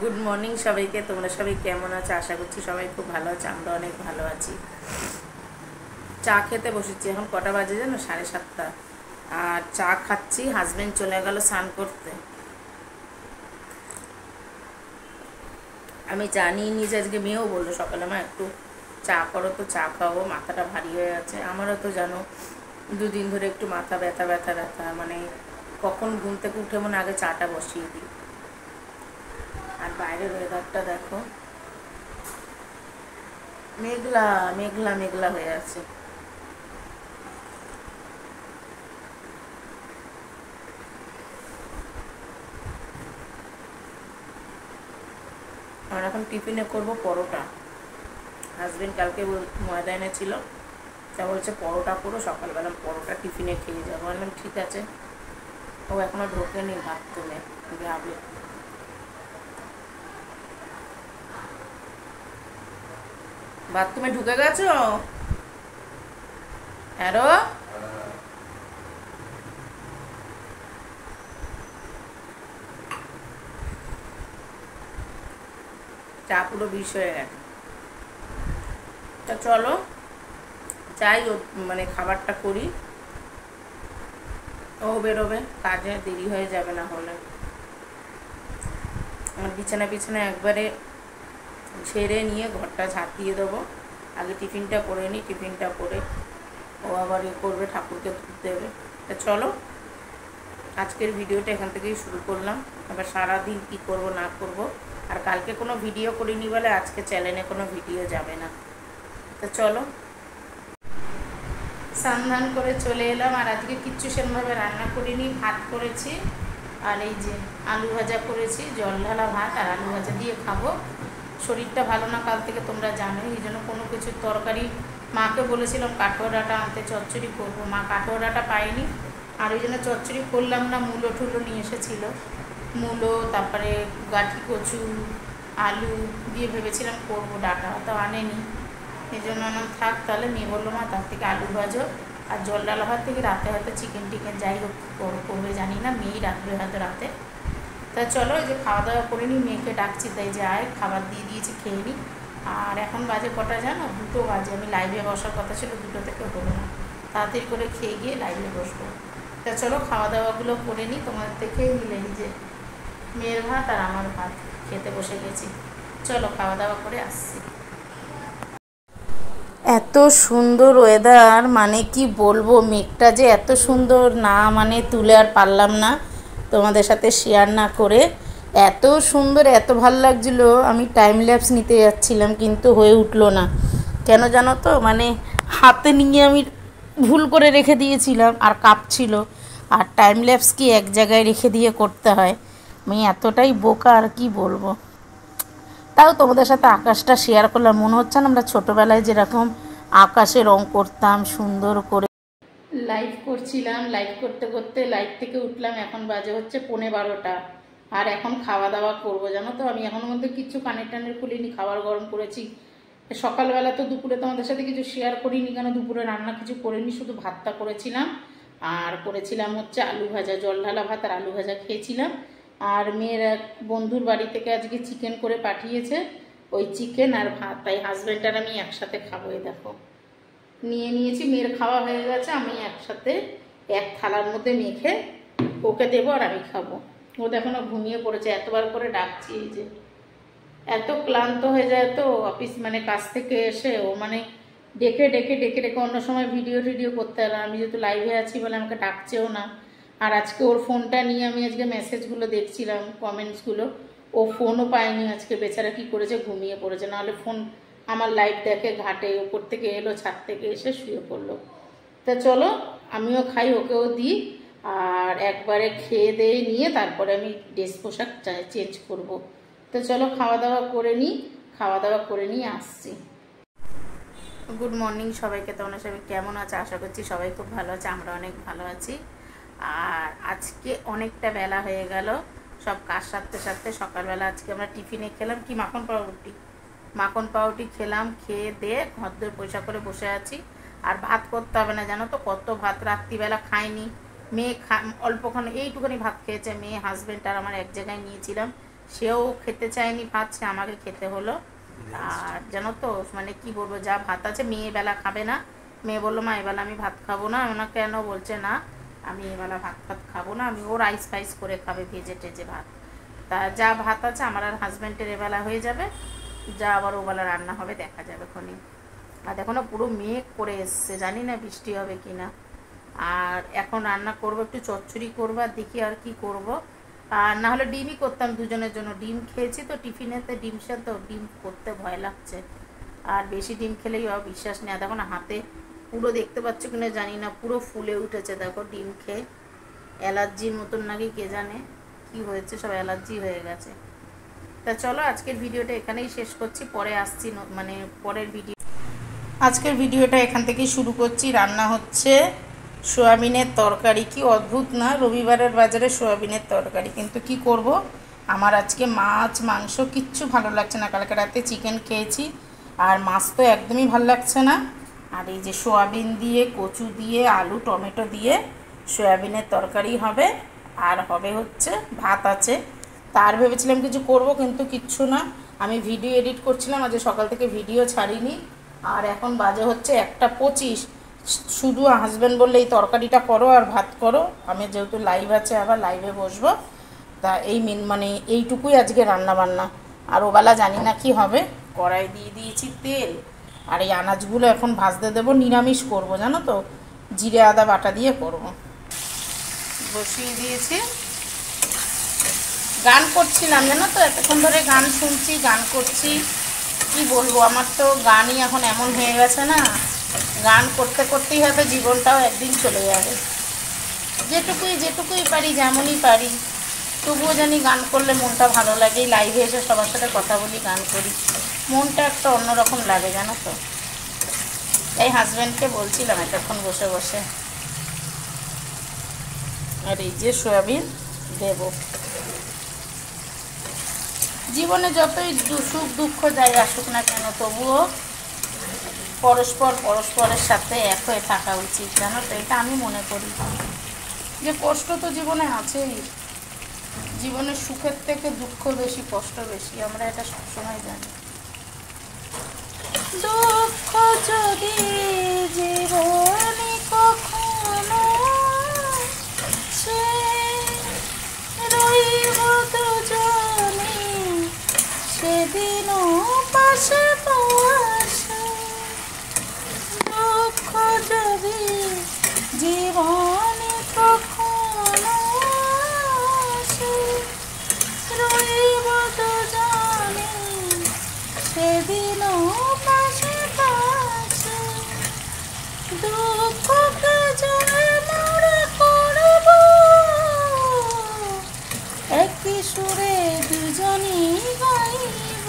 Good morning সবাইকে। তোমরা সবাই কেমন আছো? আশা করছি সবাই খুব ভালো আছে। আমরা অনেক ভালো আছি। চা খেতে বসেছি। এখন কটা বাজে জানো? 7:30। আর চা খাচ্ছি। হাজব্যান্ড চলে গেল স্নান করতে। আমি চা নিয়ে নিয়েছি। আজকে মেয়েও বললো সকালে, মা একটু চা করো, তো চা খাবো, মাথাটা ভারী হয়ে আছে। আমারও তো জানো দুদিন ধরে একটু মাথা ব্যথা ব্যথা ব্যথা, মানে কখন ঘুম থেকে উঠে মনে আগে চাটা বসিয়ে দিই। আর বাইরের ওয়েদারটা দেখো, মেঘলা মেঘলা মেঘলা হয়ে আছে। আর এখন টিফিনে করব পরোটা। হাজব্যান্ড কালকে ময়দা এনেছিল, তা বলছে পরোটা করো, সকালবেলা পরোটা টিফিনে খেয়ে যাবো। বললাম ঠিক আছে। ও এখনও ঢোকেনি বাথরুমে, যাবে। বাথরুমে ঢুকে গেছো? হ্যারো, চা পুরো বিষ হয়ে গেছে। তা চলো যাই, মানে খাবারটা করি। ও বেরোবে, কাজে দেরি হয়ে যাবে না হলে। আমার বিছানা বিছানা একবারে ঝেড়ে নিয়ে ঘরটা ঝাঁট দিয়ে দেবো। আগে টিফিনটা করে নিই, টিফিনটা করে ও আবার করবে, ঠাকুরকে দুধ দেবে। তা চলো আজকের ভিডিওটা এখান থেকেই শুরু করলাম। এবার সারাদিন কি করব না করব। আর কালকে কোনো ভিডিও করিনি বলে আজকে চ্যানেলে কোনো ভিডিও যাবে না। তো চলো, স্নান করে চলে এলাম। আর আজকে কিচ্ছু সেরকমভাবে রান্না করিনি। ভাত করেছি, আর এই যে আলু ভাজা করেছি, জল ঢালা ভাত আর আলু ভাজা দিয়ে খাবো। শরীরটা ভালো না কাল থেকে, তোমরা জানোই। এই জন্য কোনো কিছু তরকারি, মাকে বলেছিলাম কাঠুয়া ডাঁটা আনতে, চচ্চড়ি করবো। মা কাঠুয়া ডাঁটা পায়নি, আর ওই জন্য চচ্চড়ি করলাম না। মূলো ঠুলো নিয়ে এসেছিলো, মূলো, তারপরে গাঠি কচু, আলু দিয়ে ভেবেছিলাম করবো, ডাঁটা তো আনেনি। এই জন্য আমার থাক তাহলে। মেয়ে বললো মা তার থেকে আলু ভাজো আর জল ডালা ভাত থেকে রাতে হয়তো চিকেন টিকেন যাই হোক করবে জানি না, মেয়েই রাখবে হয়তো রাতে। তা চলো এই যে খাওয়া দাওয়া করে নিই, মেয়েকে ডাকছি, তাই যে আয় খাবার দিয়ে দিয়েছি, খেয়ে নিই। আর এখন বাজে কটা জানো? 2টো বাজে। আমি লাইভে বসার কথা ছিল, 2টো থেকে হলো না। তাড়াতাড়ি করে খেয়ে গিয়ে লাইভে বসবো। তা চলো খাওয়া দাওয়াগুলো করে নিই, তোমাদের দেখেই মিলে যে মেয়ের ভাত আর আমার ভাত খেতে বসে গেছি। চলো খাওয়া দাওয়া করে আসছি। এত সুন্দর ওয়েদার, মানে কি বলবো, মেঘটা যে এত সুন্দর, না মানে তুলে আর পারলাম না তোমাদের সাথে শেয়ার না করে। এত সুন্দর, এত ভালো লাগছিল। আমি টাইম ল্যাপস নিতে যাচ্ছিলাম কিন্তু হয়ে উঠলো না। কেন জানো তো, মানে হাতে নিয়ে আমি ভুল করে রেখে দিয়েছিলাম আর কাঁপছিল। আর টাইম ল্যাপস কি এক জায়গায় রেখে দিয়ে করতে হয়? আমি এতটাই বোকা, আর কি বলবো। তাও তোমাদের সাথে আকাশটা শেয়ার করলাম। মনে হচ্ছে না আমরা ছোটোবেলায় যেরকম আকাশে রং করতাম সুন্দর করে। লাইভ করছিলাম, লাইভ করতে করতে লাইভ থেকে উঠলাম। এখন বাজে হচ্ছে 11:15। আর এখন খাওয়া দাওয়া করবো। জানো তো আমি এখনো মধ্যে কিচ্ছু কানের টানের খুলিনি, খাবার গরম করেছি। সকালবেলা তো দুপুরে তোমাদের সাথে কিছু শেয়ার করিনি, কেন দুপুরে রান্না কিছু করিনি, শুধু ভাতটা করেছিলাম। আর করেছিলাম হচ্ছে আলু ভাজা, জল ঢালা ভাত আর আলু ভাজা খেয়েছিলাম। আর মেয়ের এক বন্ধুর বাড়ি থেকে আজকে চিকেন করে পাঠিয়েছে, ওই চিকেন আর ভাত, তাই হাজব্যান্ড আর আমি একসাথে খাবো। এই দেখো নিয়ে নিয়েছি, মেয়ের খাওয়া হয়ে গেছে। আমি একসাথে এক থালার মধ্যে মেখে ওকে দেবো আর আমি খাবো। ও দেখো না ঘুমিয়ে পড়েছে, এতবার করে ডাকছি। এই যে এত ক্লান্ত হয়ে যায় তো অফিস, মানে কাজ থেকে এসে ও মানে ডেকে ডেকে ডেকে ডেকে, অন্য সময় ভিডিও টিডিও করতে হবে, আমি যেহেতু লাইভে আছি বলে আমাকে ডাকছেও না। আর আজকে ওর ফোনটা নিয়ে আমি আজকে মেসেজগুলো দেখছিলাম, কমেন্টসগুলো, ও ফোনও পায়নি আজকে, বেচারা কি করেছে, ঘুমিয়ে পড়েছে। নাহলে ফোন আমার লাইভ দেখে, ঘাটে ওপর থেকে এলো, ছাদ থেকে এসে শুয়ে পড়লো। তা চলো আমিও খাই, ওকেও দিই। আর একবারে খেয়ে দিয়ে নিয়ে তারপরে আমি ড্রেস পোশাক চেঞ্জ করব। তো চলো খাওয়া দাওয়া করে নিই, খাওয়া দাওয়া করে নিয়ে আসছি। গুড মর্নিং সবাইকে। তোমরা সবাই কেমন আছে? আশা করছি সবাই খুব ভালো আছে। আমরা অনেক ভালো আছি। আর আজকে অনেকটা বেলা হয়ে গেল, সব কাজ সারতে সারতে। সকালবেলা আজকে আমরা টিফিনে খেলাম কি, মাখন পাউরুটি। মাখন পাউরুটি খেলাম, খেয়ে দিয়ে ঘরদোর পয়সা করে বসে আছি। আর ভাত করতে হবে না, জানো তো কত ভাত রাত্রিবেলা খাইনি। মেয়ে অল্পক্ষণ এইটুখানি ভাত খেয়েছে। মেয়ে, হাজব্যান্ড আর আমার এক জায়গায় নিয়েছিলাম, সেও খেতে চায়নি ভাত, সে আমাকে খেতে হলো। আর জানো তো মানে কি বলবো, যা ভাত আছে, মেয়ে বেলা খাবে না। মেয়ে বললো মা এবেলা আমি ভাত খাবো না। ওনা কেন বলছে না আমি এবেলা ভাত খাবো না, আমি ও রাইস ফাইস করে খাবে, ভেজে টেজে ভাত। তা যা ভাত আছে আমার আর হাজব্যান্ডের এবেলা হয়ে যাবে, যা আবার ওবেলা রান্না হবে দেখা যাবে খনি। আর দেখো না পুরো মেঘ করে এসছে, জানি না বৃষ্টি হবে কি না। আর এখন রান্না করব, একটু চচ্চড়ি করবো, আর দেখি আর কি করব। আর না হলে ডিমই করতাম দুজনের জন্য, ডিম খেয়েছি তো টিফিনেতে, ডিম সেদ্ধ, ডিম করতে ভয় লাগছে। আর বেশি ডিম খেলেই বিশ্বাস নেই। দেখো না হাতে পুরো, দেখতে পাচ্ছ কিনা জানি না, পুরো ফুলে উঠেছে দেখো ডিম খেয়ে। অ্যালার্জির মতন নাকি কে জানে কি হয়েছে, সব অ্যালার্জি হয়ে গেছে। তা চলো আজকের ভিডিওটা এখানেই শেষ করছি, পরে আসছি মানে পরের ভিডিও। আজকের ভিডিওটা এখান থেকেই শুরু করছি। রান্না হচ্ছে সোয়াবিনের তরকারি। কি অদ্ভুত না, রবিবারের বাজারে সোয়াবিনের তরকারি। কিন্তু কি করব, আমার আজকে মাছ মাংস কিচ্ছু ভালো লাগছে না। কালকে রাতে চিকেন খেয়েছি, আর মাছ তো একদমই ভালো লাগছে না। আর এই যে সোয়াবিন দিয়ে, কচু দিয়ে, আলু টমেটো দিয়ে সোয়াবিনের তরকারি হবে। আর হবে হচ্ছে ভাত আছে। তার ভেবেছিলাম কিছু করব, কিন্তু কিচ্ছু না। আমি ভিডিও এডিট করছিলাম, আজ সকাল থেকে ভিডিও ছাড়িনি। আর এখন বাজে হচ্ছে 1:25। শুধু হাজব্যান্ড বললে এই তরকারিটা করো আর ভাত করো। আমি যেহেতু লাইভ আছে আবার লাইভে বসবো, তা এই মানে এইটুকুই আজকে রান্না বান্না। আর ওবেলা জানি না কি হবে। কড়াই দিয়ে দিয়েছি তেল, আর এই আনাজগুলো এখন ভাজতে দেবো। নিরামিষ করব জানো তো, জিরে আদা বাটা দিয়ে করব। বসিয়ে দিয়েছি। গান করছিলাম জানো তো, এতক্ষণ ধরে গান শুনছি, গান করছি। কি বলবো, আমার তো গানই এখন এমন হয়ে গেছে না, গান করতে করতেই হয়তো জীবনটাও একদিন চলে যাবে। যেটুকুই পারি, যেমনই পারি, তবুও জানি গান করলে মনটা ভালো লাগে। লাইভে এসে সবার সাথে কথা বলি, গান করি, মনটা একটা অন্যরকম লাগে জানো তো। তাই হাজব্যান্ডকে বলছিলাম এতক্ষণ বসে বসে। আর এই যে সয়াবিন দেব। জীবনে যতই সুখ দুঃখ যাই আসুক না কেন, তবুও পরস্পরের সাথে এক হয়ে থাকা উচিত জানো তো। এটা আমি মনে করি যে কষ্ট তো জীবনে আছেই, জীবনের সুখের থেকে দুঃখ বেশি, কষ্ট বেশি, আমরা এটা সবসময় জানি। দুঃখ যদি জীবনে কখনো সে রইব দুজনে, সেদিনও পাশে পাশে। দুঃখ যদি জীবনে কখনো সে রইব দুজনে, সেদিনও পাশে পাশে। দুঃখকে জয় মোরা করব, একই সুরে দুজনই গাইব।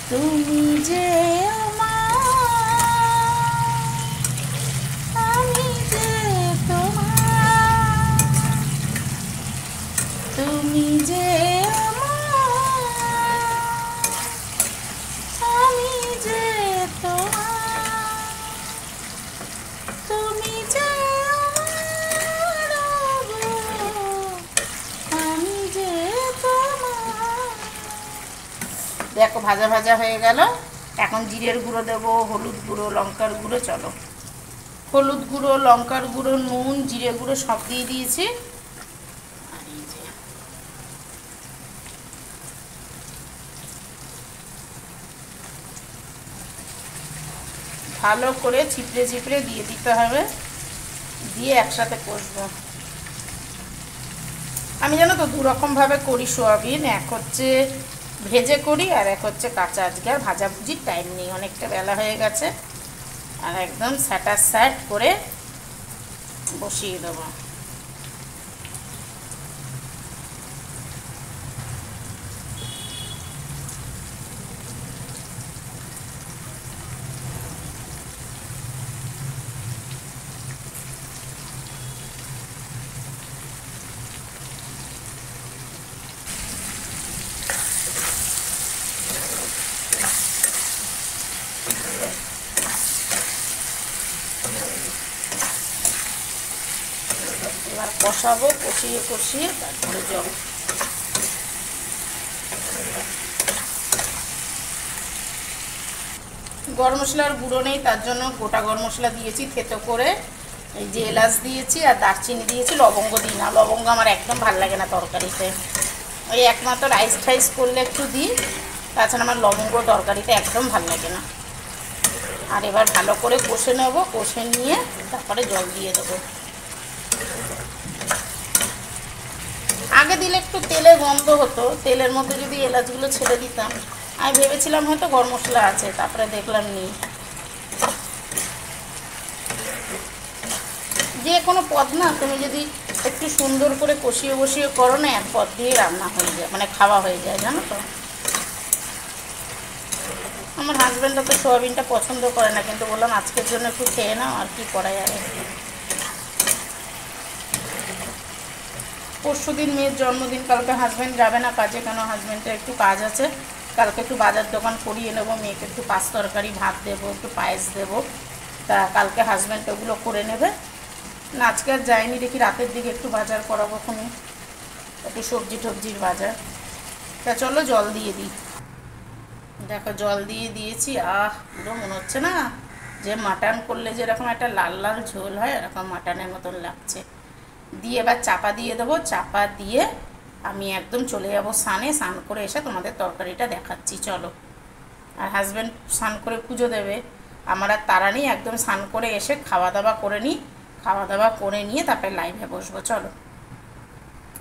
তুমি যে তুমি যে আমি যে তোমার, তুমি যে আমি যে তোমার। দেখো ভাজা ভাজা হয়ে গেল। এখন জিরের গুঁড়ো দেবো, হলুদ গুঁড়ো, লঙ্কার গুঁড়ো। চলো, হলুদ গুঁড়ো, লঙ্কার গুঁড়ো, নুন, জিরে গুঁড়ো সব দিয়ে দিয়েছি। ভালো করে চিপড়ে চিপড়ে দিয়ে দিতে হবে, দিয়ে একসাথে কষবো। আমি জানো তো দুরকমভাবে করি সোয়াবিন, এক হচ্ছে ভেজে করি আর এক হচ্ছে কাঁচা। আজকে আর ভাজাভুজির টাইম নেই, অনেকটা বেলা হয়ে গেছে। আর একদম স্যাটারস্যাট করে বসিয়ে দেবো। এবার কষাবো, কষিয়ে কষিয়ে তারপরে জল। গরম মশলার গুঁড়ো নেই, তার জন্য গোটা গরম মশলা দিয়েছি থেতো করে। এই যে এলাচ দিয়েছি আর দারচিনি দিয়েছি, লবঙ্গ দিই না, লবঙ্গ আমার একদম ভালো লাগে না তরকারিতে। ওই একমাত্র রাইস টাইস করলে একটু দিই, তাছাড়া আমার লবঙ্গ তরকারিতে একদম ভালো লাগে না। আর এবার ভালো করে কষে নেব, কষে নিয়ে তারপরে জল দিয়ে দেবো। আগে দিলে একটু তেলে গন্ধ হতো, তেলের মধ্যে যদি এলাচগুলো ছেড়ে দিতাম। আমি ভেবেছিলাম হয়তো গরম মশলা আছে, তারপরে দেখলাম নেই। যে কোনো পদ না তুমি যদি একটু সুন্দর করে কষিয়ে বসিয়ে করো না, এক পদ দিয়ে রান্না হয়ে যায়, মানে খাওয়া হয়ে যায়, জানো তো। আমার হাজব্যান্ডও তো সোয়াবিনটা পছন্দ করে না, কিন্তু বললাম আজকের জন্য একটু খেয়ে নাও, আর কি করা যাবে। পরশু দিন মেয়ের জন্মদিন, কালকে হাজব্যান্ড যাবে না কাজে, কেন হাজব্যান্ডের একটু কাজ আছে। কালকে একটু বাজার দোকান করিয়ে নেবো, মেয়েকে একটু পাঁচ তরকারি ভাত দেবো, একটু পায়েস দেবো। তা কালকে হাজব্যান্ড ওগুলো করে নেবে না। আজকে আর যাইনি, দেখি রাতের দিকে একটু বাজার করাবো, তুমি একটু সবজি টবজির বাজার। তা চলো জল দিয়ে দিই। দেখো জল দিয়ে দিয়েছি। পুরো মনে হচ্ছে না যে মাটন করলে যেরকম একটা লাল লাল ঝোল হয়, এরকম মাটনের মতন লাগছে। দিয়ে এবার চাপা দিয়ে দেবো। চাপা দিয়ে আমি একদম চলে যাবো স্নানে। স্নান করে এসে তোমাদের তরকারিটা দেখাচ্ছি, চলো। আর হাজব্যান্ড স্নান করে পুজো দেবে, আমার আর তাড়া নেই। একদম স্নান করে এসে খাওয়া দাওয়া করে নিই, খাওয়া দাওয়া করে নিয়ে তারপরে লাইভে বসবো, চলো।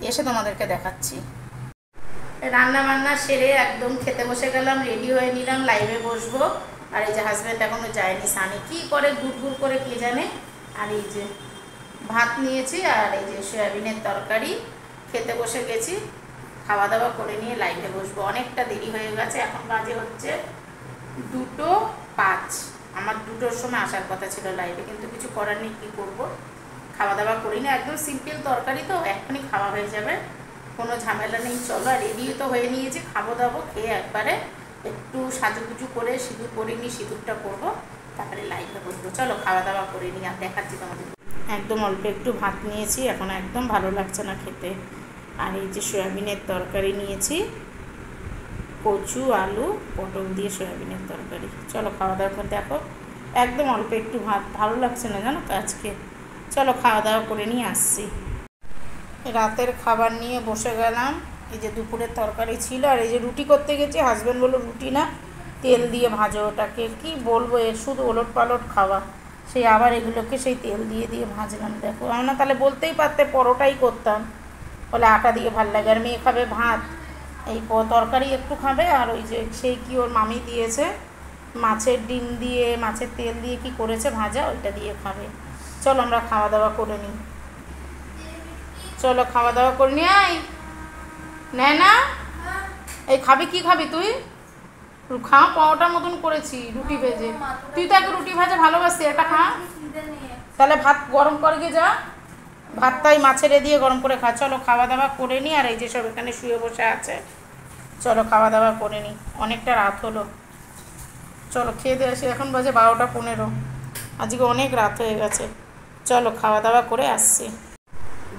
এসে তোমাদেরকে দেখাচ্ছি। রান্না বান্না সেরে একদম খেতে বসে গেলাম, রেডি হয়ে নিলাম, লাইভে বসবো। আর এই যে হাজব্যান্ড এখনও যায়নি স্নানে, কী করে গুড় করে কে জানে। আর এই যে ভাত নিয়েছি, আর এই যে সয়াবিনের তরকারি, খেতে বসে গেছি। খাওয়া দাওয়া করে নিয়ে লাইভে বসবো। অনেকটা দেরি হয়ে গেছে, এখন বাজে হচ্ছে 2:05। আমার 2টোর সময় আসার কথা ছিল লাইভে, কিন্তু কিছু করার নেই, কী করবো। খাওয়া দাওয়া করি না, একদম সিম্পল তরকারি তো, এখনই খাওয়া হয়ে যাবে, কোনো ঝামেলা নেই। চলো, আর রেডি তো হয়ে নিয়েছি, খাবো দাবো, খেয়ে একবারে একটু সাজুগুজু করে, সিঁদুর করে নিই, সিঁদুরটা করবো, তারপরে লাইভে বসবো। চলো খাওয়া দাওয়া করে নিই, আর দেখাচ্ছি তোমাদের। একদম অল্প একটু ভাত নিয়েছি, এখন একদম ভালো লাগছে না খেতে। আর এই যে সয়াবিনের তরকারি নিয়েছি, কচু আলু পটল দিয়ে সয়াবিনের তরকারি। চলো খাওয়া দাওয়া করে, দেখো একদম অল্প একটু ভাত, ভালো লাগছে না জানো তো আজকে। চলো খাওয়া দাওয়া করে নিয়ে আসছি। রাতের খাবার নিয়ে বসে গেলাম। এই যে দুপুরের তরকারি ছিল, আর এই যে রুটি করতে গেছি, হাজব্যান্ড বললো রুটি না, তেল দিয়ে ভাজো ওটাকে। কি বলবো, এর শুধু ওলট পালট খাওয়া। সেই আবার এগুলোকে সেই তেল দিয়ে ভাজলাম। দেখো আমরা তাহলে বলতেই পারতে পরোটাই করতাম, বলে আটা দিয়ে ভাল লাগে। আর মেয়ে খাবে ভাত, এই তরকারি একটু খাবে। আর ওই যে সেই কি ওর মামি দিয়েছে মাছের ডিম দিয়ে, মাছের তেল দিয়ে কি করেছে ভাজা, ওইটা দিয়ে খাবে। চলো আমরা খাওয়া দাওয়া করে নিই, চলো খাওয়া দাওয়া করে নি। আই নেয় না, এই খাবি, কি খাবি তুই? খা, পাওয়াটার মতন করেছি রুটি ভেজে। তুই তো একটা রুটি ভাজা ভালোবাসি, এটা খা। তাহলে ভাত গরম করে গিয়ে যা, ভাতটাই মাছের দিয়ে গরম করে খা। চলো খাওয়া দাওয়া করে নি। আর এই যে সব এখানে শুয়ে বসে আছে, চলো খাওয়া দাওয়া করে নি, অনেকটা রাত হলো। চলো খেয়ে দিয়ে আসি, এখন বাজে 12:15। আজকে অনেক রাত হয়ে গেছে, চলো খাওয়া দাওয়া করে আসছি।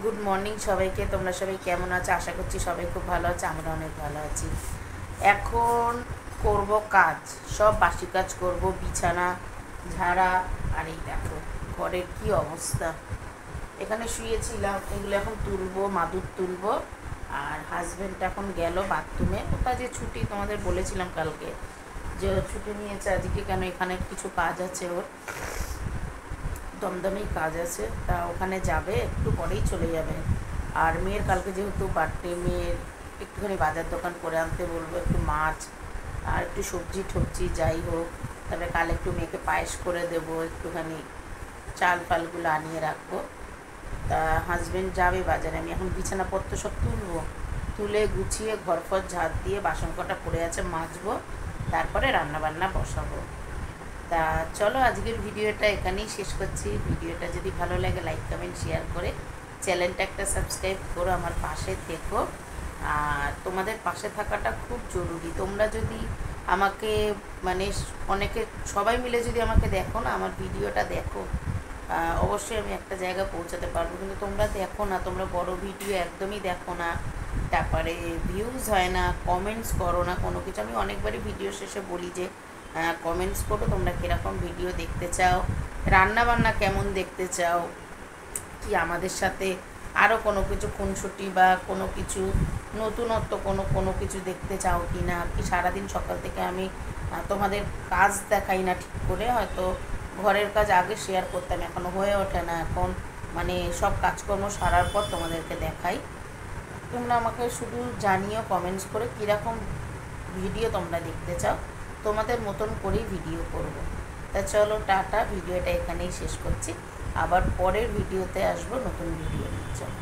গুড মর্নিং সবাইকে, তোমরা সবাই কেমন আছো? আশা করছি সবাই খুব ভালো আছে, আমরা অনেক ভালো আছি। এখন করব কাজ, সব বাসি কাজ করব, বিছানা ঝাড়া। আর এই দেখো ঘরের কি অবস্থা, এখানে শুয়েছিলাম, এগুলো এখন তুলবো, মাদুর তুলবো। আর হাজব্যান্ড এখন গেল বাথরুমে, ওটা যে ছুটি তোমাদের বলেছিলাম কালকে, যে ছুটি নিয়েছে আজকে, কেন এখানে কিছু কাজ আছে, ওর দমদমেই কাজ আছে, তা ওখানে যাবে, একটু পরেই চলে যাবে। আর মেয়ের কালকে যেহেতু বার্থডে, মেয়ের একটুখানি বাজার দোকান করে আনতে বলবো, একটু মাছ আর একটু সবজি টবজি যাই হোক। তবে কাল একটু মেয়েকে পায়েস করে দেবো, একটুখানি চাল ফালগুলো আনিয়ে রাখবো। তা হাজব্যান্ড যাবে বাজারে, আমি এখন বিছানাপত্র সব তুলবো, তুলে গুছিয়ে ঘর ফর ঝাড় দিয়ে বাসন কটা পড়ে আছে মাজবো, তারপরে রান্নাবান্না বসাবো। তা চলো আজকের ভিডিওটা এখানেই শেষ করছি। ভিডিওটা যদি ভালো লাগে লাইক কমেন্ট শেয়ার করে চ্যানেলটা একটা সাবস্ক্রাইব করো, আমার পাশে থেকো। আর তোমাদের পাশে থাকাটা খুব জরুরি। তোমরা যদি আমাকে মানে অনেকে সবাই মিলে যদি আমাকে দেখো না, আমার ভিডিওটা দেখো, অবশ্যই আমি একটা জায়গায় পৌঁছাতে পারবো। কিন্তু তোমরা দেখো না, তোমরা বড় ভিডিও একদমই দেখো না, তারপরে ভিউজ হয় না, কমেন্টস করো না কোনো কিছু। আমি অনেকবারই ভিডিও শেষে বলি যে কমেন্টস করো তোমরা কীরকম ভিডিও দেখতে চাও, রান্না বান্না কেমন দেখতে চাও, কি আমাদের সাথে আরও কোনো কিছু খুনসুটি বা কোনো কিছু নতুনত্ব কোনো কিছু দেখতে চাও কি না। কি সারাদিন সকাল থেকে আমি তোমাদের কাজ দেখাই না ঠিক করে, হয়তো ঘরের কাজ আগে শেয়ার করতাম, এখনও হয়ে ওঠে না, এখন মানে সব কাজকর্ম সারার পর তোমাদেরকে দেখাই। তোমরা আমাকে শুধু জানিও কমেন্টস করে কীরকম ভিডিও তোমরা দেখতে চাও, তোমাদের মতন করেই ভিডিও করব। তা চলো টাটা, ভিডিওটা এখানেই শেষ করছি, আবার পরের ভিডিওতে আসবো নতুন ভিডিও নিয়ে। চলো।